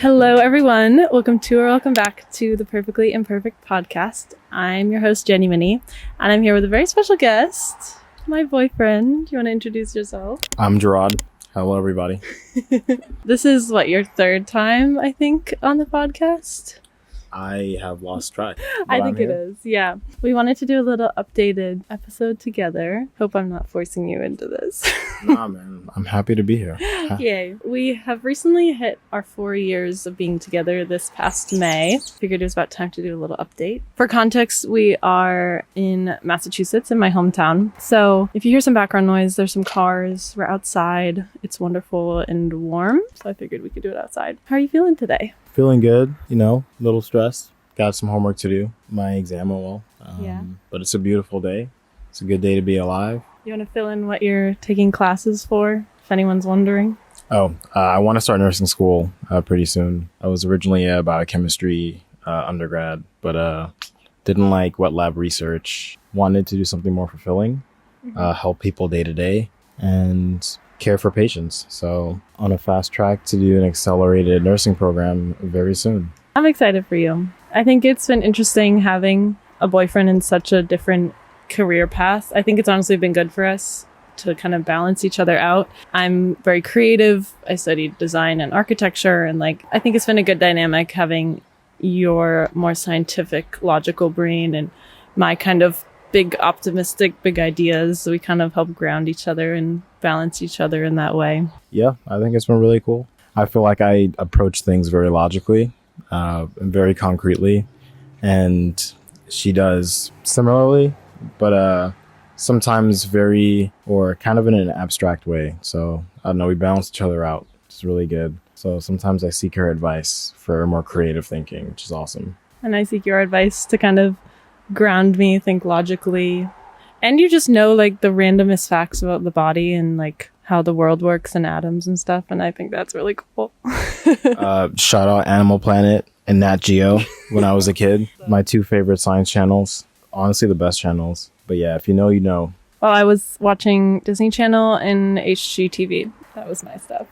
Hello, everyone. Welcome back to the Perfectly Imperfect podcast. I'm your host, Jenny Minnie, and I'm here with a very special guest, my boyfriend. Do you want to introduce yourself? I'm Geraud. Hello, everybody. This is, your third time, I think, on the podcast? I have lost track. I think it is, yeah. We wanted to do a little updated episode together. Hope I'm not forcing you into this. Nah, man. I'm happy to be here. Yay. We have recently hit our 4 years of being together this past May. Figured it was about time to do a little update. For context, we are in Massachusetts, in my hometown. So if you hear some background noise, there's some cars. We're outside. It's wonderful and warm. So I figured we could do it outside. How are you feeling today? Feeling good, a little stressed. Got some homework to do. My exam went well. But it's a beautiful day. It's a good day to be alive. You want to fill in what you're taking classes for, if anyone's wondering? I want to start nursing school pretty soon. I was originally a biochemistry undergrad, but didn't like wet lab research. Wanted to do something more fulfilling, help people day to day, and care for patients. So on a fast track to do an accelerated nursing program very soon. I'm excited for you. I think it's been interesting having a boyfriend in such a different career path. I think it's honestly been good for us to kind of balance each other out. I'm very creative. I studied design and architecture, and I think it's been a good dynamic having your more scientific, logical brain and my kind of big optimistic, big ideas. We kind of help ground each other and balance each other in that way. Yeah, I think it's been really cool. I feel like I approach things very logically and very concretely, and she does similarly, but sometimes kind of in an abstract way. So I don't know, we balance each other out. It's really good. So sometimes I seek her advice for more creative thinking, which is awesome. And I seek your advice to kind of ground me, think logically. And you just know the randomest facts about the body and how the world works and atoms and stuff. And I think that's really cool. Shout out Animal Planet and Nat Geo when I was a kid. My two favorite science channels. Honestly, the best channels. But yeah, if you know, you know. Well, I was watching Disney Channel and HGTV. That was my stuff.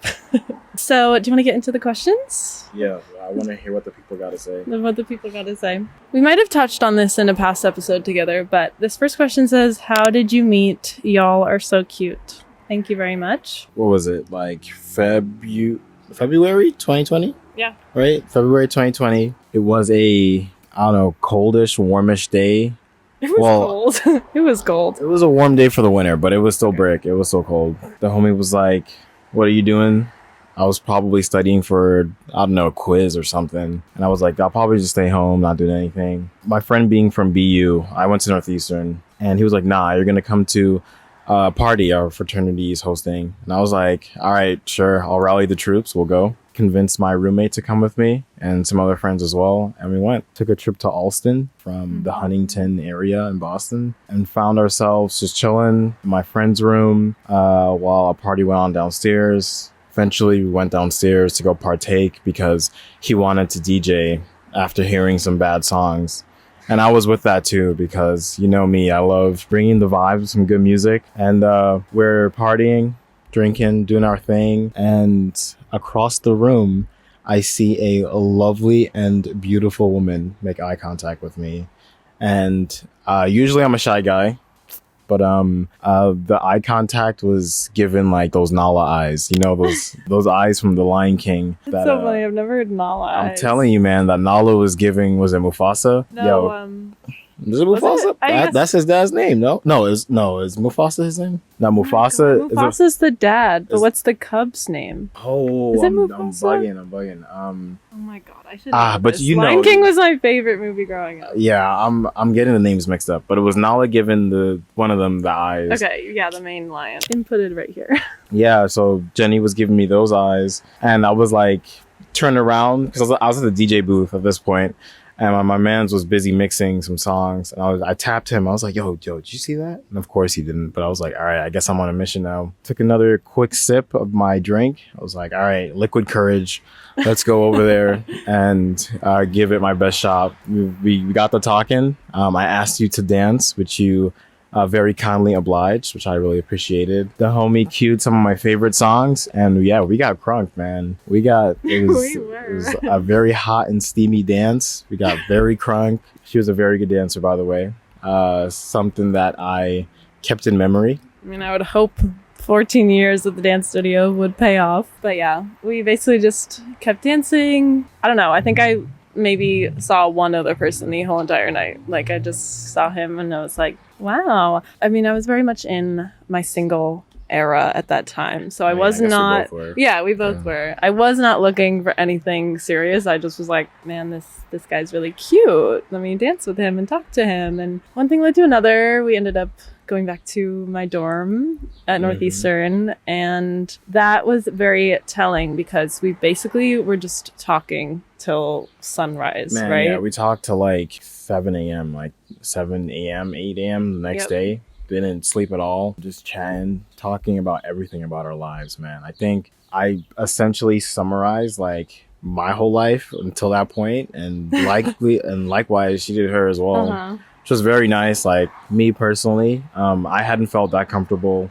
So, do you want to get into the questions? Yeah, I want to hear what the people got to say. What the people got to say. We might have touched on this in a past episode together, but this first question says, how did you meet? Y'all are so cute. Thank you very much. What was it? February 2020? Yeah. Right? February 2020. It was a, coldish, warmish day. It was cold. It was cold. It was a warm day for the winter, but it was still brick. It was still cold. The homie was like, what are you doing? I was probably studying for, a quiz or something. And I was like, I'll probably just stay home, not doing anything. My friend being from BU, I went to Northeastern, and he was like, nah, you're going to come to a party our fraternity is hosting. And I was like, all right, sure, I'll rally the troops. We'll go. Convinced my roommate to come with me and some other friends as well. And we went. Took a trip to Alston from the Huntington area in Boston and found ourselves just chilling in my friend's room while a party went on downstairs. Eventually, we went downstairs to go partake because he wanted to DJ after hearing some bad songs. And I was with that too because, me, I love bringing the vibe, some good music. And we're partying, drinking, doing our thing. And across the room, I see a lovely and beautiful woman make eye contact with me. And usually I'm a shy guy. But the eye contact was given those Nala eyes, those eyes from The Lion King. That's so funny. I've never heard Nala eyes. I'm telling you, man, that Nala was giving. Was it Mufasa? No. Is it Mufasa? That's his dad's name. No, is Mufasa his name? Not Mufasa. Oh Mufasa's the dad, but what's the cub's name? Oh, is it Mufasa? I'm bugging. Oh my god, I should know but this. Lion King was my favorite movie growing up. Yeah, I'm getting the names mixed up, but it was Nala giving one of them the eyes. Okay, yeah, the main lion. Inputted right here. Yeah, so Jenny was giving me those eyes, and I was turned around because I was at the DJ booth at this point. And my mans was busy mixing some songs. And I tapped him. I was like, yo, did you see that? And of course he didn't. But I was like, all right, I guess I'm on a mission now. Took another quick sip of my drink. I was like, all right, liquid courage. Let's go over there and give it my best shot. We got to talking. I asked you to dance, which you very kindly obliged, which I really appreciated. The homie cued some of my favorite songs, and yeah, we got crunk, man. It was It was a very hot and steamy dance. We got very crunk. She was a very good dancer, by the way. Something that I kept in memory. I mean, I would hope 14 years at the dance studio would pay off. But yeah, we basically just kept dancing. I don't know. I think I maybe saw one other person the whole entire night. Like, I just saw him and I was like, wow. I mean, I was very much in my single era at that time. So I was not. We both were. I was not looking for anything serious. I just was like, man, this guy's really cute. Let me dance with him and talk to him. And one thing led to another. We ended up going back to my dorm at Northeastern, and that was very telling because we basically were just talking till sunrise. Man, right? Yeah, we talked till like 7 a.m., like 7 a.m., 8 a.m. the next day. Didn't sleep at all, just chatting, talking about everything about our lives, man. I think I essentially summarized like my whole life until that point, and likewise she did her as well. Which was very nice. Like, me personally, I hadn't felt that comfortable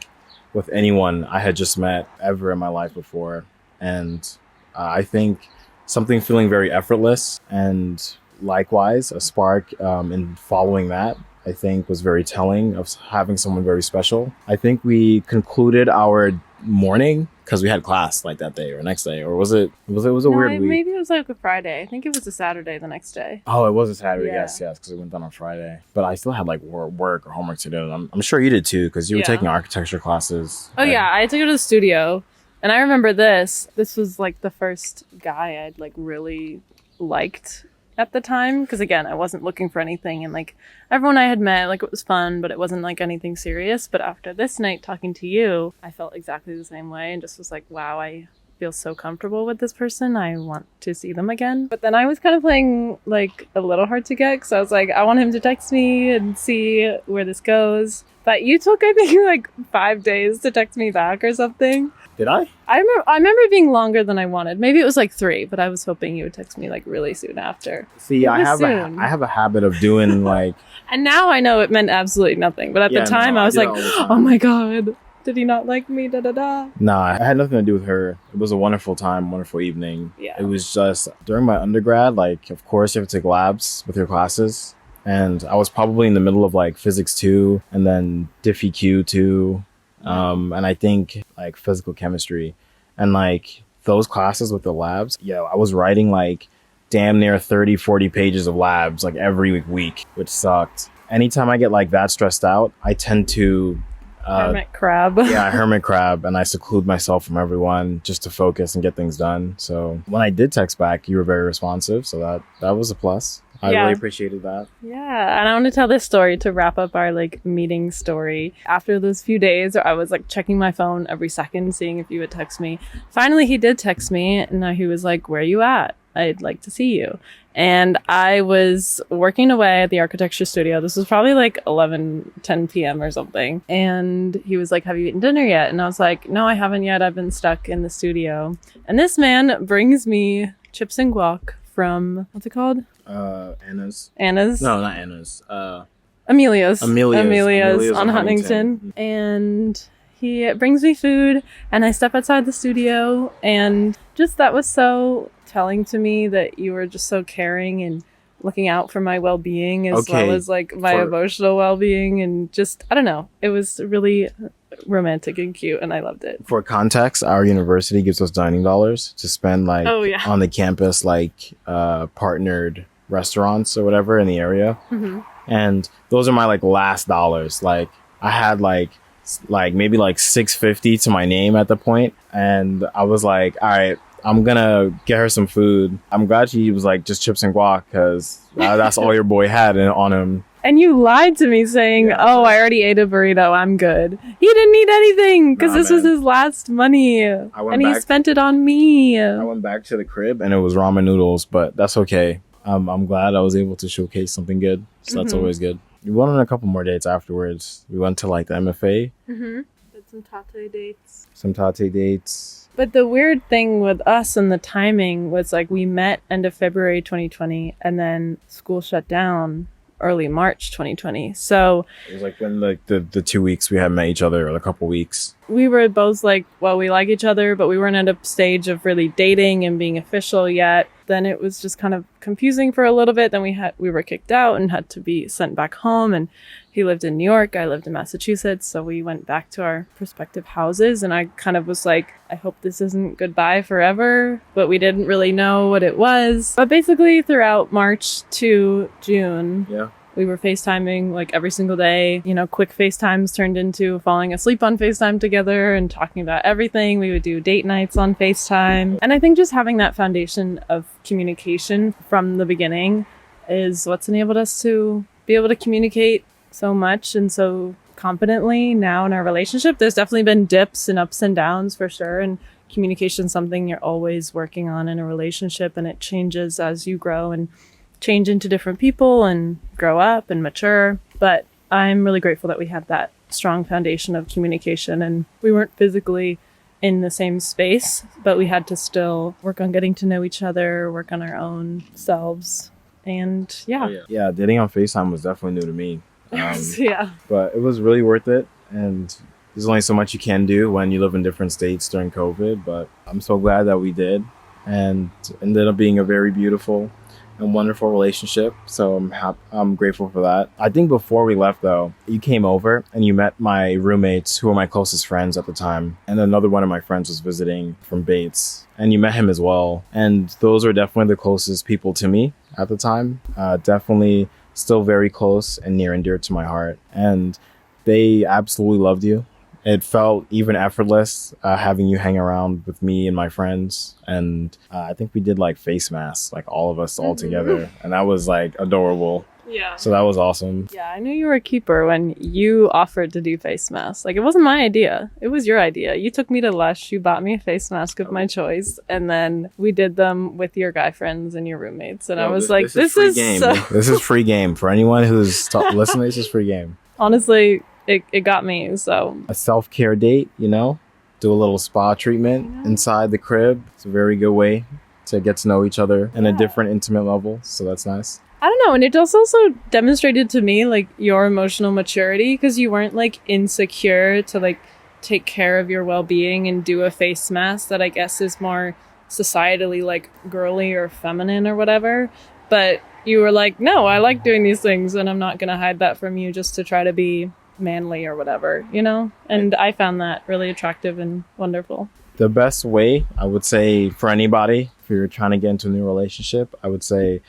with anyone I had just met ever in my life before, and I think something feeling very effortless, and likewise a spark in following that, I think was very telling of having someone very special. I think we concluded our morning because we had class like that day or next day, or was it a weird week? Maybe it was like a Friday. I think it was a Saturday the next day. Oh, it was a Saturday. Yes, because it went down on Friday. But I still had like work or homework to do. I'm sure you did too, because you were taking architecture classes. Oh yeah, I had to go to the studio, and I remember this was like the first guy I'd like really liked at the time, because again, I wasn't looking for anything, and like everyone I had met, like it was fun, but it wasn't like anything serious. But after this night talking to you, I felt exactly the same way and just was like, wow, I feel so comfortable with this person. I want to see them again. But then I was kind of playing like a little hard to get, because I was like, I want him to text me and see where this goes. But you took, I think, like 5 days to text me back or something. Did I? I remember it being longer than I wanted. Maybe it was like 3, but I was hoping you would text me like really soon after. See, I have a habit of doing like... And now I know it meant absolutely nothing. But at the time, I was like, oh my God, did he not like me? Da da da. Nah, it had nothing to do with her. It was a wonderful time, wonderful evening. Yeah. It was just during my undergrad, like, of course, you have to take labs with your classes. And I was probably in the middle of like physics 2 and then Diffie Q 2. And I think like physical chemistry, and like those classes with the labs, I was writing like damn near 30-40 pages of labs like every week, which sucked. Anytime I get like that stressed out, I tend to hermit crab. Hermit crab, and I seclude myself from everyone just to focus and get things done. So when I did text back, you were very responsive, so that was a plus. I really appreciated that. Yeah, and I want to tell this story to wrap up our like meeting story. After those few days, I was like checking my phone every second, seeing if you would text me. Finally, he did text me, and he was like, "Where are you at? I'd like to see you." And I was working away at the architecture studio. This was probably like 10 p.m. or something. And he was like, "Have you eaten dinner yet?" And I was like, "No, I haven't yet. I've been stuck in the studio." And this man brings me chips and guac from, what's it called? Anna's. No, not Anna's. Amelia's on Huntington. Huntington. And he brings me food, and I step outside the studio, and just that was so telling to me that you were just so caring and looking out for my well-being as well as like my emotional well-being, and just, I don't know, it was really romantic and cute, and I loved it. For context, our university gives us dining dollars to spend like on the campus, like partnered restaurants or whatever in the area. And those are my like last dollars. Like I had like maybe like $6.50 to my name at the point, and I was like, all right, I'm gonna get her some food. I'm glad she was like just chips and guac, because that's all your boy had on him. And you lied to me saying, I already ate a burrito, I'm good. He didn't eat anything because this was his last money, and he spent it on me. I went back to the crib and it was ramen noodles, but that's okay. I'm glad I was able to showcase something good, so that's always good. We went on a couple more dates afterwards. We went to like the MFA. Did some tate dates. But the weird thing with us and the timing was like we met end of February 2020, and then school shut down early March 2020. So It was like when the 2 weeks we had met each other, or a couple weeks. we were both like, well, we like each other, but we weren't at a stage of really dating and being official yet. Then it was just kind of confusing for a little bit. Then we were kicked out and had to be sent back home. And he lived in New York. I lived in Massachusetts. So we went back to our respective houses. And I kind of was like, I hope this isn't goodbye forever. But we didn't really know what it was. But basically throughout March to June, Yeah. we were FaceTiming like every single day. You know, quick FaceTimes turned into falling asleep on FaceTime together and talking about everything. We would do date nights on FaceTime. And I think just having that foundation of communication from the beginning is what's enabled us to be able to communicate so much and so competently now in our relationship. There's definitely been dips and ups and downs for sure. And communication is something you're always working on in a relationship, and it changes as you grow and change into different people and grow up and mature. But I'm really grateful that we had that strong foundation of communication, and we weren't physically in the same space, but we had to still work on getting to know each other, work on our own selves. And Yeah, dating on FaceTime was definitely new to me. yeah. But it was really worth it. And there's only so much you can do when you live in different states during COVID. But I'm so glad that we did. And it ended up being a very beautiful and wonderful relationship. So I'm grateful for that. I think before we left, though, you came over and you met my roommates, who were my closest friends at the time. And another one of my friends was visiting from Bates. And you met him as well. And those are definitely the closest people to me at the time. Definitely still very close and near and dear to my heart. And they absolutely loved you. It felt even effortless having you hang around with me and my friends. And I think we did like face masks, like all of us all together. And that was like adorable. Yeah. So that was awesome. Yeah, I knew you were a keeper when you offered to do face masks. Like, it wasn't my idea. It was your idea. You took me to Lush. You bought me a face mask of my choice. And then we did them with your guy friends and your roommates. And I was like, this is game. so... This is free game. For anyone who's listening, this is free game. Honestly, it got me, so... A self-care date, you know? Do a little spa treatment inside the crib. It's a very good way to get to know each other in a different intimate level. So that's nice. I don't know. And it just also demonstrated to me, like, your emotional maturity, because you weren't, like, insecure to, like, take care of your well-being and do a face mask that I guess is more societally, like, girly or feminine or whatever. But you were like, no, I like doing these things, and I'm not going to hide that from you just to try to be manly or whatever, you know? And I found that really attractive and wonderful. The best way, I would say, for anybody, if you're trying to get into a new relationship, I would say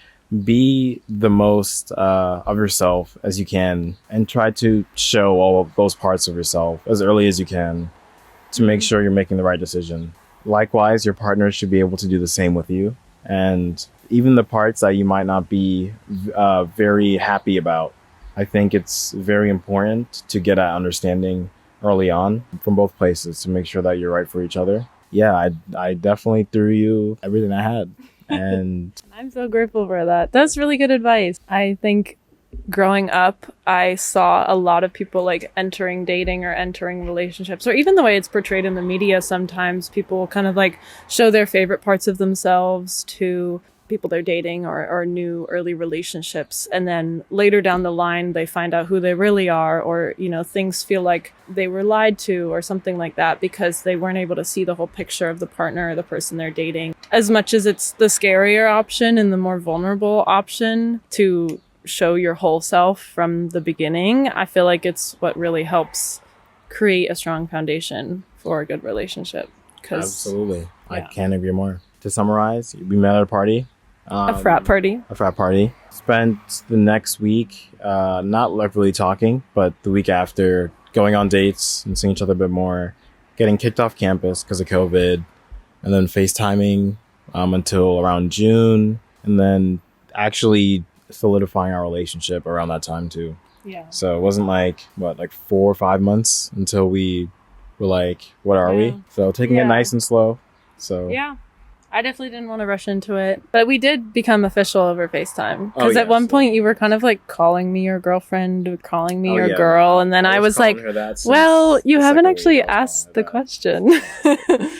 be the most of yourself as you can, and try to show all of those parts of yourself as early as you can to make sure you're making the right decision. Likewise, your partner should be able to do the same with you. And even the parts that you might not be very happy about, I think it's very important to get that understanding early on from both places to make sure that you're right for each other. Yeah, I definitely threw you everything I had. And I'm so grateful for that. That's really good advice. I think growing up, I saw a lot of people like entering dating or entering relationships, or even the way it's portrayed in the media. Sometimes people kind of like show their favorite parts of themselves to people they're dating or new early relationships. And then later down the line, they find out who they really are, or, you know, things feel like they were lied to or something like that because they weren't able to see the whole picture of the partner or the person they're dating. As much as it's the scarier option and the more vulnerable option to show your whole self from the beginning, I feel like it's what really helps create a strong foundation for a good relationship. Absolutely. Yeah. I can't agree more. To summarize, we met at a party. A frat party. Spent the next week not like really talking, but the week after going on dates and seeing each other a bit more, getting kicked off campus because of COVID, and then FaceTiming until around June, and then actually solidifying our relationship around that time too. Yeah. So it wasn't like 4 or 5 months until we were like, what are we? So taking it nice and slow. So yeah. I definitely didn't want to rush into it, but we did become official over FaceTime. Because at one point you were kind of like calling me your girlfriend, calling me your girl, and then I was like, well, you haven't actually asked the question.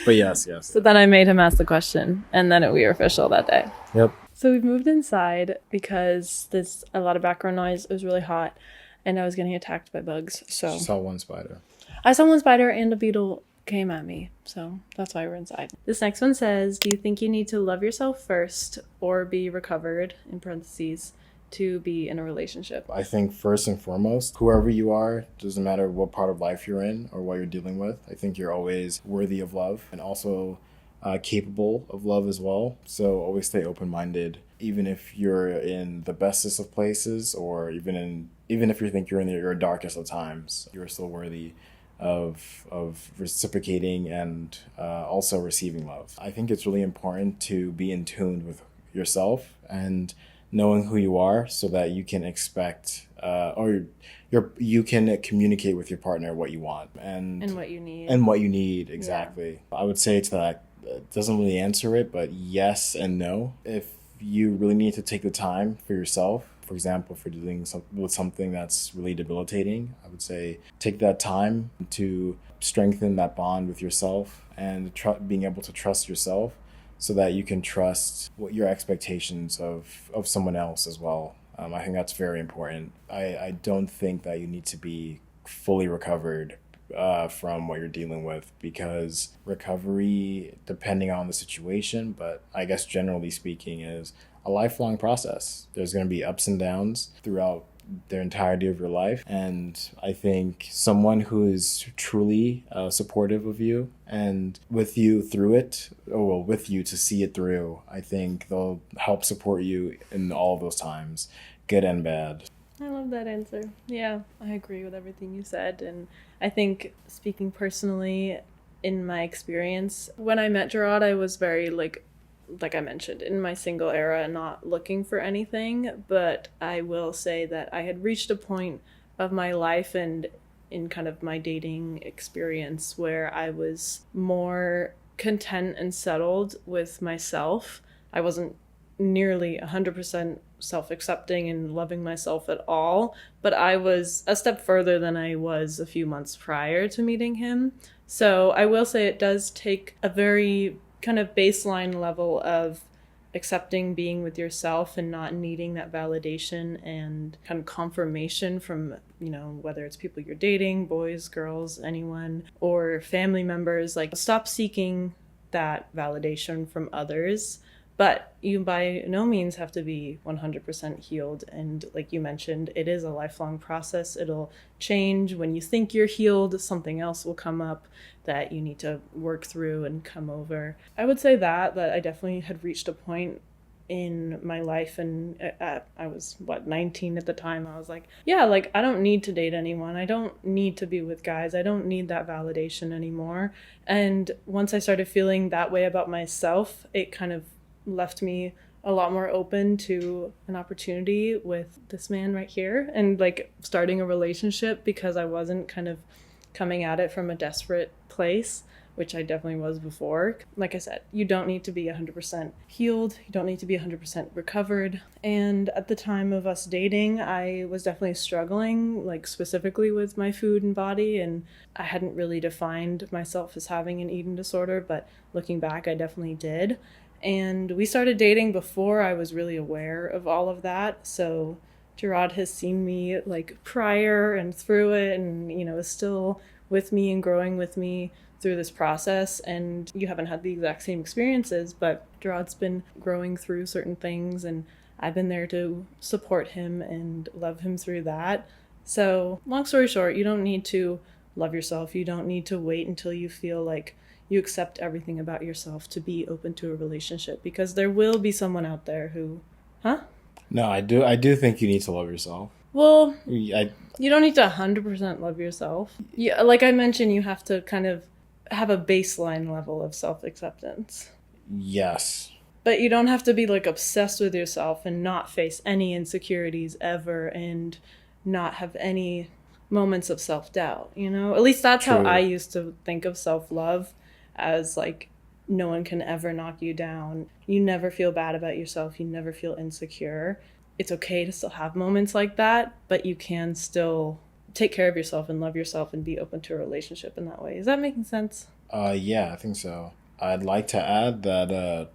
But yes. So then I made him ask the question, and then we were official that day. Yep. So we've moved inside because there's a lot of background noise. It was really hot and I was getting attacked by bugs. So She saw one spider. I saw one spider and a beetle came at me. So that's why we're inside. This next one says, do you think you need to love yourself first or be recovered, in parentheses, to be in a relationship? I think first and foremost, whoever you are, doesn't matter what part of life you're in or what you're dealing with, I think you're always worthy of love and also capable of love as well. So always stay open-minded, even if you're in the bestest of places, or even if you think you're in your darkest of times, you're still worthy of reciprocating and also receiving love. I think it's really important to be in tune with yourself and knowing who you are, so that you can expect you can communicate with your partner what you want and what you need. And what you need, exactly. Yeah. I would say to that, it doesn't really answer it, but yes and no. If you really need to take the time for yourself, for example, if you're dealing with something that's really debilitating, I would say take that time to strengthen that bond with yourself and being able to trust yourself, so that you can trust what your expectations of someone else as well. I think that's very important. I don't think that you need to be fully recovered from what you're dealing with, because recovery, depending on the situation, but I guess generally speaking, is a lifelong process. There's going to be ups and downs throughout the entirety of your life, and I think someone who is truly supportive of you and with you through it, with you to see it through, I think they'll help support you in all of those times, good and bad. I love that answer. Yeah, I agree with everything you said. And I think, speaking personally, in my experience, when I met Geraud, I was very, like I mentioned, in my single era, not looking for anything. But I will say that I had reached a point of my life and in kind of my dating experience where I was more content and settled with myself. I wasn't nearly 100% self-accepting and loving myself at all, but I was a step further than I was a few months prior to meeting him. So I will say it does take a very kind of baseline level of accepting being with yourself and not needing that validation and kind of confirmation from, whether it's people you're dating, boys, girls, anyone, or family members. Like, stop seeking that validation from others. But you by no means have to be 100% healed. And like you mentioned, it is a lifelong process. It'll change. When you think you're healed, something else will come up that you need to work through and come over. I would say that I definitely had reached a point in my life, and I was 19 at the time. I was like, yeah, like I don't need to date anyone. I don't need to be with guys. I don't need that validation anymore. And once I started feeling that way about myself, it kind of left me a lot more open to an opportunity with this man right here and like starting a relationship, because I wasn't kind of coming at it from a desperate place, which I definitely was before. Like I said, you don't need to be 100% healed. You don't need to be 100% recovered. And at the time of us dating, I was definitely struggling, like specifically with my food and body. And I hadn't really defined myself as having an eating disorder, but looking back, I definitely did. And we started dating before I was really aware of all of that. So Geraud has seen me like prior and through it, and, is still with me and growing with me through this process. And you haven't had the exact same experiences, but Geraud's been growing through certain things, and I've been there to support him and love him through that. So long story short, you don't need to love yourself. You don't need to wait until you feel like you accept everything about yourself to be open to a relationship, because there will be someone out there who, No, I do think you need to love yourself. Well, you don't need to 100% love yourself. Yeah, like I mentioned, you have to kind of have a baseline level of self-acceptance. Yes. But you don't have to be like obsessed with yourself and not face any insecurities ever and not have any moments of self-doubt, At least that's True. how I used to think of self-love, as like no one can ever knock you down. You never feel bad about yourself. You never feel insecure. It's okay to still have moments like that, but you can still take care of yourself and love yourself and be open to a relationship in that way. Is that making sense? Yeah, I think so. I'd like to add that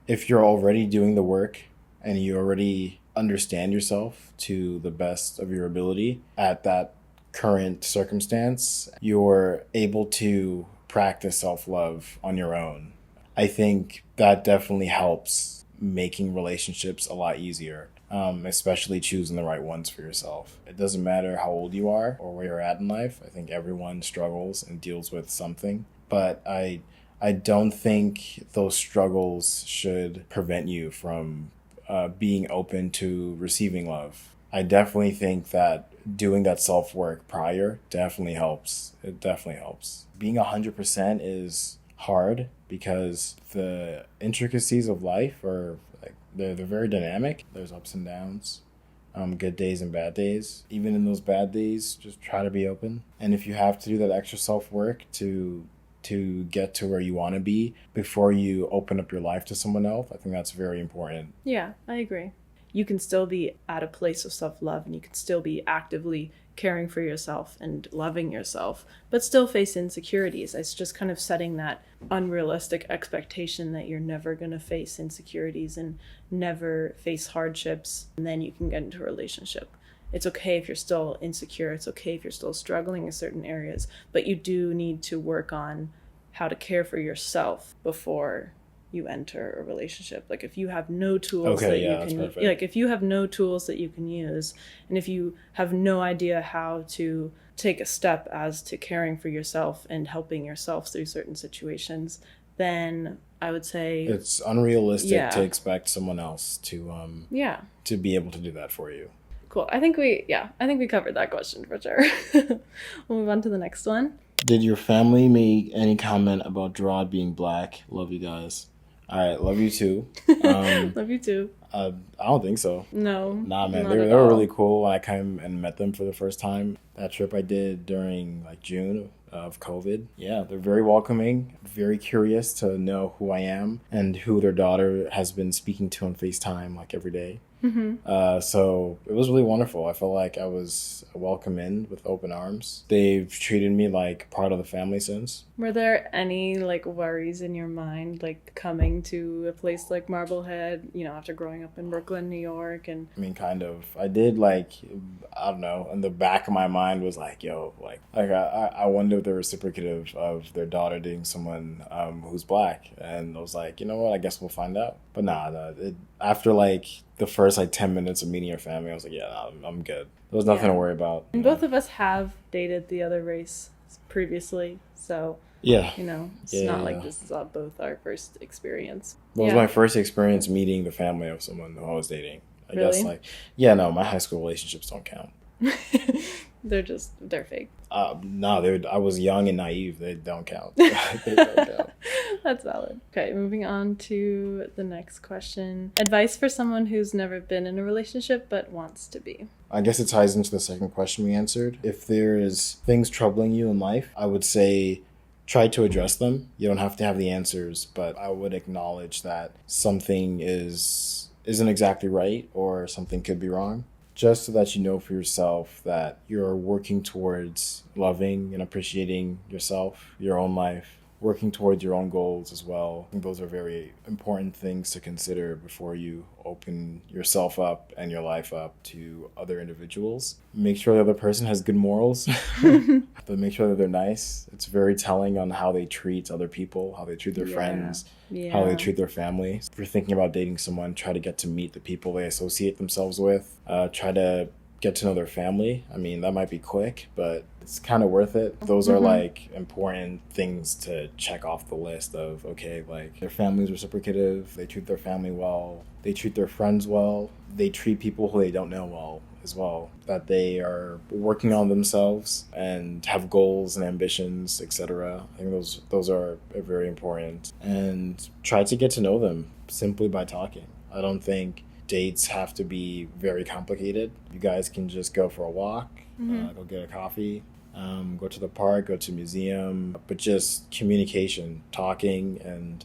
if you're already doing the work and you already understand yourself to the best of your ability at that current circumstance, you're able to practice self-love on your own. I think that definitely helps making relationships a lot easier, especially choosing the right ones for yourself. It doesn't matter how old you are or where you're at in life. I think everyone struggles and deals with something, but I don't think those struggles should prevent you from being open to receiving love. I definitely think that doing that self-work prior definitely helps. It definitely helps. Being 100% is hard because the intricacies of life are like they're very dynamic. There's ups and downs, good days and bad days. Even in those bad days, just try to be open. And if you have to do that extra self-work to get to where you want to be before you open up your life to someone else, I think that's very important. Yeah, I agree. You can still be at a place of self-love, and you can still be actively caring for yourself and loving yourself, but still face insecurities. It's just kind of setting that unrealistic expectation that you're never going to face insecurities and never face hardships, and then you can get into a relationship. It's okay if you're still insecure. It's okay if you're still struggling in certain areas, but you do need to work on how to care for yourself before you enter a relationship. Like if you have no tools that you can use, like if you have no tools that you can use, and if you have no idea how to take a step as to caring for yourself and helping yourself through certain situations, then I would say it's unrealistic to expect someone else to be able to do that for you. Cool. I think we covered that question for sure. We'll move on to the next one. Did your family make any comment about Gerard being black? Love you guys. All right, love you too. Love you too. I don't think so. No. Nah, man, they were really cool when I came and met them for the first time. That trip I did during like June of COVID. Yeah, they're very welcoming, very curious to know who I am and who their daughter has been speaking to on FaceTime like every day. Mm-hmm. So it was really wonderful. I felt like I was welcome in with open arms. They've treated me like part of the family since. Were there any like worries in your mind, like coming to a place like Marblehead, you know, after growing up in Brooklyn, New York? And I mean, kind of. I did like, I don't know, in the back of my mind was like, yo, like I wonder if they're reciprocative of their daughter dating someone who's black. And I was like, you know what, I guess we'll find out. But after like the first like 10 minutes of meeting your family, I was like, yeah, I'm good. There was nothing to worry about. And both of us have dated the other race previously, so yeah, you know, it's not like this is both our first experience. It was my first experience meeting the family of someone who I was dating. I guess like, my high school relationships don't count. They're fake. No, I was young and naive. They don't count. They don't count. That's valid. Okay, moving on to the next question. Advice for someone who's never been in a relationship but wants to be. I guess it ties into the second question we answered. If there is things troubling you in life, I would say try to address them. You don't have to have the answers, but I would acknowledge that something isn't exactly right or something could be wrong. Just so that you know for yourself that you're working towards loving and appreciating yourself, your own life, working towards your own goals as well. I think those are very important things to consider before you open yourself up and your life up to other individuals. Make sure the other person has good morals, but make sure that they're nice. It's very telling on how they treat other people, how they treat their friends, how they treat their family. If you're thinking about dating someone, try to get to meet the people they associate themselves with. Try to get to know their family. I mean, that might be quick, but it's kind of worth it. Those are like important things to check off the list of, okay, like their family's reciprocative, they treat their family well, they treat their friends well, they treat people who they don't know well as well, that they are working on themselves and have goals and ambitions, etc. I think those are very important. And try to get to know them simply by talking. I don't think dates have to be very complicated. You guys can just go for a walk, go get a coffee, go to the park, go to a museum, but just communication, talking, and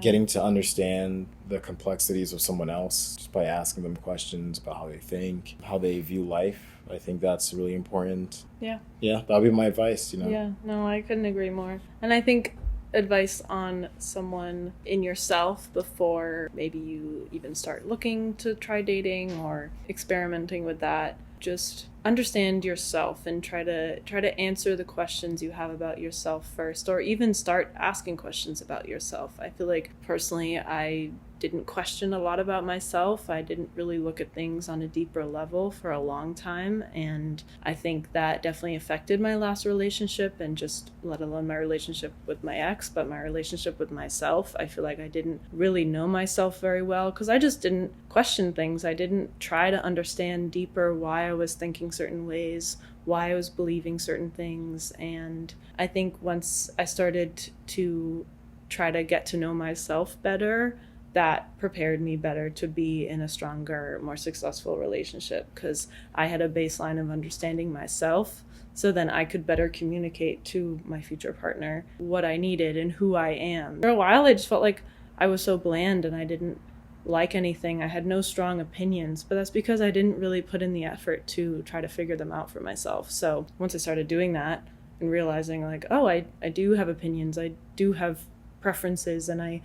getting to understand the complexities of someone else just by asking them questions about how they think, how they view life. I think that's really important. Yeah, that'll be my advice, you know. Yeah, no, I couldn't agree more. And I think advice on someone in yourself before maybe you even start looking to try dating or experimenting with that, just understand yourself and try to answer the questions you have about yourself first, or even start asking questions about yourself. I feel like personally I didn't question a lot about myself. I didn't really look at things on a deeper level for a long time, and I think that definitely affected my last relationship, and just let alone my relationship with my ex, but my relationship with myself. I feel like I didn't really know myself very well because I just didn't question things. I didn't try to understand deeper why I was thinking certain ways, why I was believing certain things. And I think once I started to try to get to know myself better, that prepared me better to be in a stronger, more successful relationship, because I had a baseline of understanding myself, so then I could better communicate to my future partner what I needed and who I am. For a while, I just felt like I was so bland and I didn't like anything. I had no strong opinions, but that's because I didn't really put in the effort to try to figure them out for myself. So once I started doing that and realizing like, oh, I do have opinions, I do have preferences, and I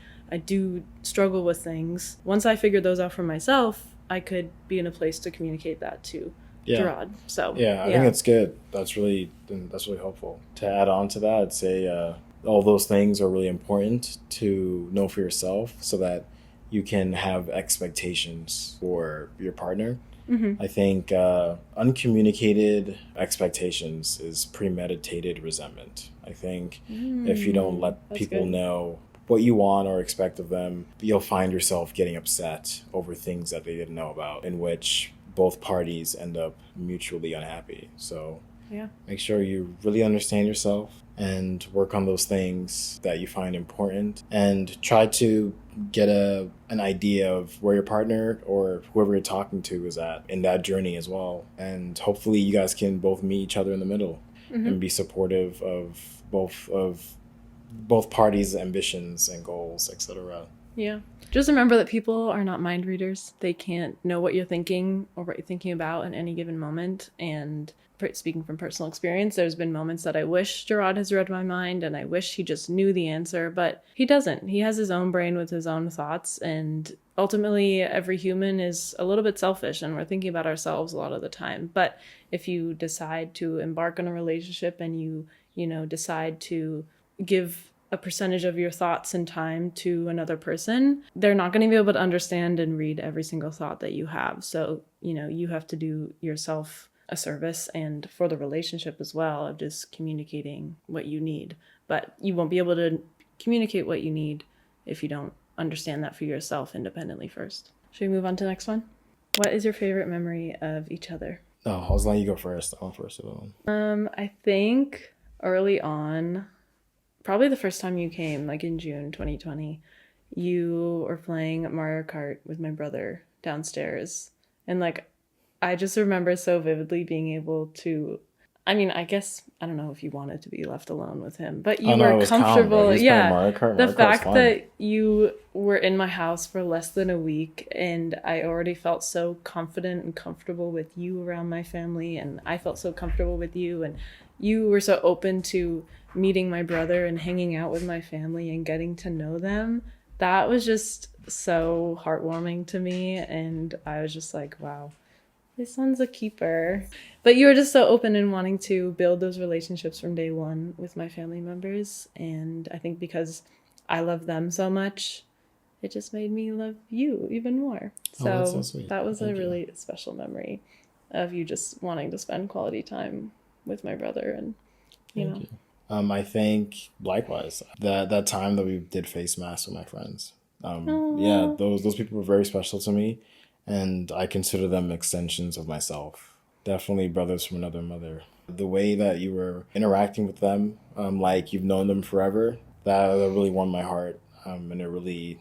do struggle with things. Once I figured those out for myself, I could be in a place to communicate that to Geraud. So I think it's good. That's really helpful. To add on to that, I'd say all those things are really important to know for yourself, so that you can have expectations for your partner. Mm-hmm. I think uncommunicated expectations is premeditated resentment. I think if you don't let people know what you want or expect of them, you'll find yourself getting upset over things that they didn't know about, in which both parties end up mutually unhappy. So make sure you really understand yourself and work on those things that you find important, and try to get an idea of where your partner or whoever you're talking to is at in that journey as well. And hopefully you guys can both meet each other in the middle and be supportive of both parties' ambitions and goals, etc. Yeah. Just remember that people are not mind readers. They can't know what you're thinking or what you're thinking about in any given moment. And speaking from personal experience, there's been moments that I wish Geraud has read my mind and I wish he just knew the answer, but he doesn't. He has his own brain with his own thoughts, and ultimately every human is a little bit selfish and we're thinking about ourselves a lot of the time. But if you decide to embark on a relationship and you decide to give a percentage of your thoughts and time to another person, they're not going to be able to understand and read every single thought that you have. So, you have to do yourself a service, and for the relationship as well, of just communicating what you need. But you won't be able to communicate what you need if you don't understand that for yourself independently first. Should we move on to the next one? What is your favorite memory of each other? Oh, I was letting you go first. I went first. I think early on, probably the first time you came, like in June 2020, you were playing Mario Kart with my brother downstairs. And I just remember so vividly being able to, I don't know if you wanted to be left alone with him, but you were comfortable. The fact that you were in my house for less than a week, and I already felt so confident and comfortable with you around my family, and I felt so comfortable with you, and you were so open to meeting my brother and hanging out with my family and getting to know them. That was just so heartwarming to me, and I was just like, wow, this one's a keeper. But you were just so open and wanting to build those relationships from day one with my family members, and I think because I love them so much, it just made me love you even more. That's so sweet. That was really special memory of you just wanting to spend quality time with my brother, and Thank you. I think likewise that time that we did face masks with my friends. Those people were very special to me, and I consider them extensions of myself. Definitely brothers from another mother. The way that you were interacting with them, like you've known them forever, that really warmed my heart, and it really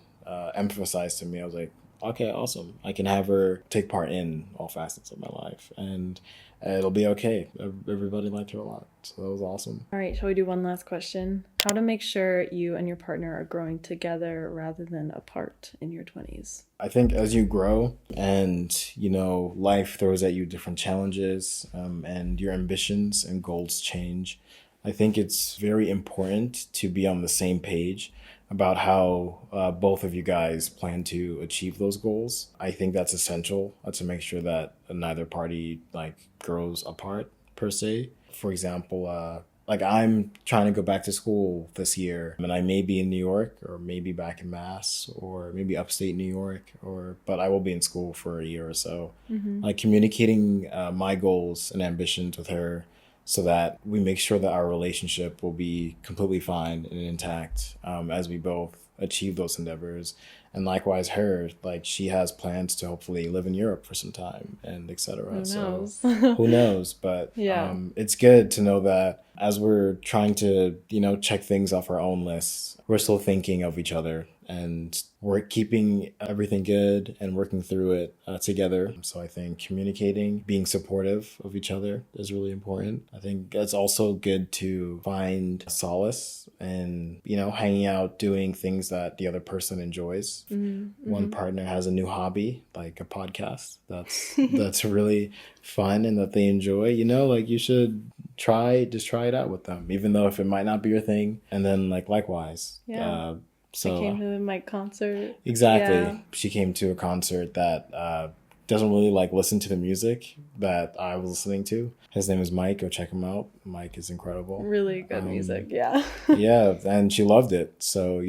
emphasized to me. I was like, okay, awesome. I can have her take part in all facets of my life, and it'll be okay. Everybody liked her a lot, so that was awesome. All right, shall we do one last question? How to make sure you and your partner are growing together rather than apart in your 20s? I think as you grow and, life throws at you different challenges, and your ambitions and goals change, I think it's very important to be on the same page about how both of you guys plan to achieve those goals. I think that's essential to make sure that neither party like grows apart per se. For example, like I'm trying to go back to school this year and I may be in New York or maybe back in Mass or maybe upstate New York but I will be in school for a year or so. Like communicating my goals and ambitions with her so that we make sure that our relationship will be completely fine and intact as we both achieve those endeavors. And likewise her, like she has plans to hopefully live in Europe for some time and etc. Who knows? So who knows? But Yeah. it's good to know that as we're trying to, check things off our own lists, we're still thinking of each other and we're keeping everything good and working through it together. So I think communicating, being supportive of each other is really important. I think it's also good to find solace and, hanging out, doing things that the other person enjoys. One partner has a new hobby, like a podcast. That's really fun and that they enjoy, like you should try it out with them, even though if it might not be your thing. And then like likewise. Yeah. So I came to the Mike concert. exactly. Yeah. She came to a concert that doesn't really like listen to the music that I was listening to. His name is Mike. Go check him out. Mike is incredible. Really good music. Yeah. Yeah, and she loved it. So,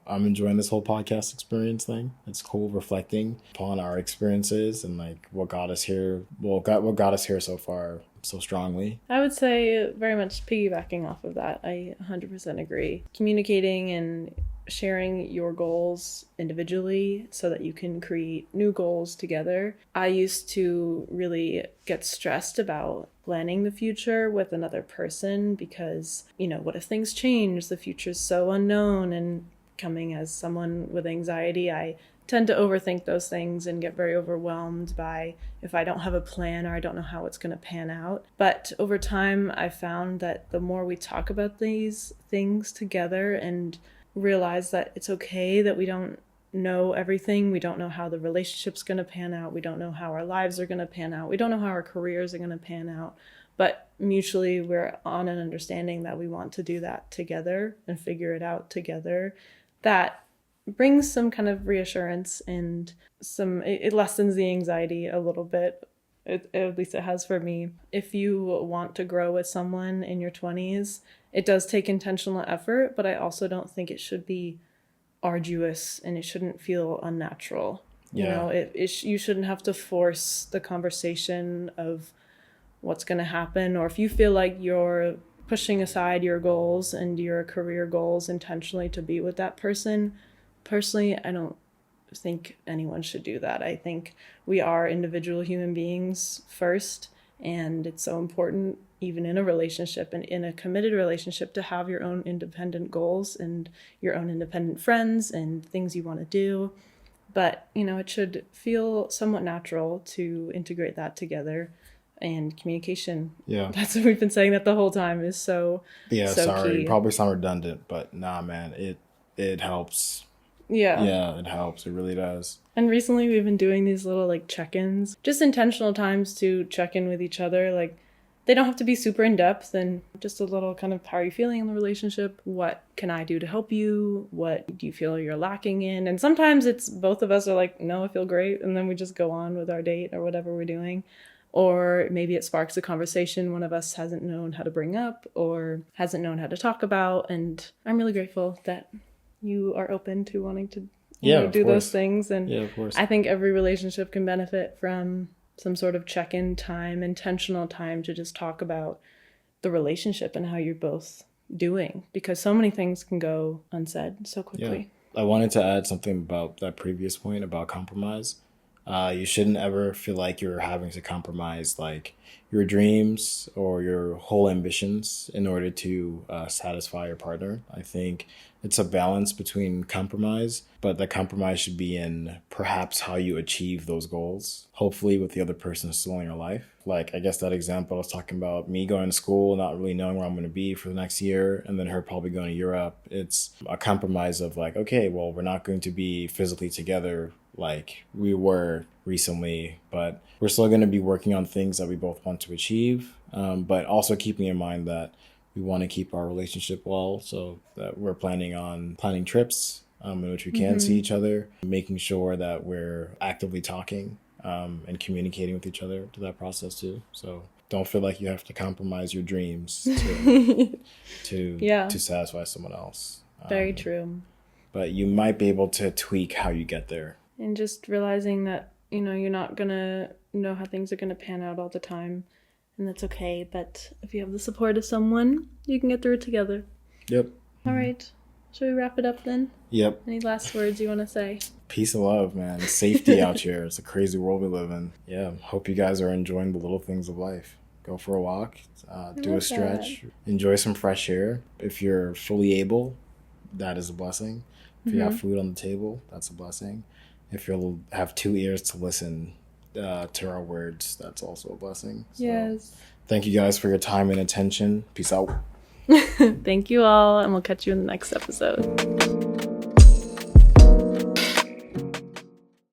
I'm enjoying this whole podcast experience thing. It's cool reflecting upon our experiences and like what got us here. What got us here so far so strongly. I would say very much piggybacking off of that. I 100% agree. Communicating and sharing your goals individually so that you can create new goals together. I used to really get stressed about planning the future with another person because, what if things change? The future's so unknown. And coming as someone with anxiety, I tend to overthink those things and get very overwhelmed by if I don't have a plan or I don't know how it's going to pan out. But over time, I found that the more we talk about these things together and realize that it's okay that we don't know everything. We don't know how the relationship's going to pan out. We don't know how our lives are going to pan out. We don't know how our careers are going to pan out. But mutually, we're on an understanding that we want to do that together and figure it out together. That brings some kind of reassurance and it lessens the anxiety a little bit. At least it has for me. If you want to grow with someone in your 20s, it does take intentional effort, but I also don't think it should be arduous and it shouldn't feel unnatural. Yeah. You shouldn't have to force the conversation of what's going to happen, or if you feel like you're pushing aside your goals and your career goals intentionally to be with that person. Personally, I don't think anyone should do that. I think we are individual human beings first, and it's so important, even in a relationship and in a committed relationship, to have your own independent goals and your own independent friends and things you want to do. But, it should feel somewhat natural to integrate that together. And communication. Yeah. That's what we've been saying that the whole time is so sorry. key. Probably sound redundant, but nah, man, it helps. Yeah. Yeah, it helps. It really does. And recently we've been doing these little like check-ins, just intentional times to check in with each other. Like they don't have to be super in depth, and just a little kind of how are you feeling in the relationship? What can I do to help you? What do you feel you're lacking in? And sometimes it's both of us are like, no, I feel great. And then we just go on with our date or whatever we're doing. Or maybe it sparks a conversation one of us hasn't known how to bring up or hasn't known how to talk about. And I'm really grateful that you are open to wanting to do those things. And of course. I think every relationship can benefit from some sort of check-in time, intentional time to just talk about the relationship and how you're both doing, because so many things can go unsaid so quickly. Yeah. I wanted to add something about that previous point about compromise. You shouldn't ever feel like you're having to compromise like your dreams or your whole ambitions in order to satisfy your partner. I think it's a balance between compromise, but the compromise should be in perhaps how you achieve those goals, hopefully with the other person still in your life. Like, I guess that example I was talking about, me going to school, not really knowing where I'm going to be for the next year, and then her probably going to Europe. It's a compromise of like, okay, well, we're not going to be physically together like we were recently, but we're still going to be working on things that we both want to achieve, but also keeping in mind that We want to keep our relationship well, so that we're planning trips in which we can see each other, making sure that we're actively talking and communicating with each other to that process too. So don't feel like you have to compromise your dreams to satisfy someone else. Very true. But you might be able to tweak how you get there. And just realizing that, you know, you're not going to know how things are going to pan out all the time. And that's okay. But if you have the support of someone, you can get through it together. Yep. All right. Shall we wrap it up then? Yep. Any last words you want to say? Peace and love, man. Safety out here. It's a crazy world we live in. Yeah. Hope you guys are enjoying the little things of life. Go for a walk. Do a stretch. Enjoy some fresh air. If you're fully able, that is a blessing. If you have food on the table, that's a blessing. If you have 2 ears to listen to our words, that's also a blessing. So, yes. Thank you guys for your time and attention. Peace out. Thank you all, and we'll catch you in the next episode.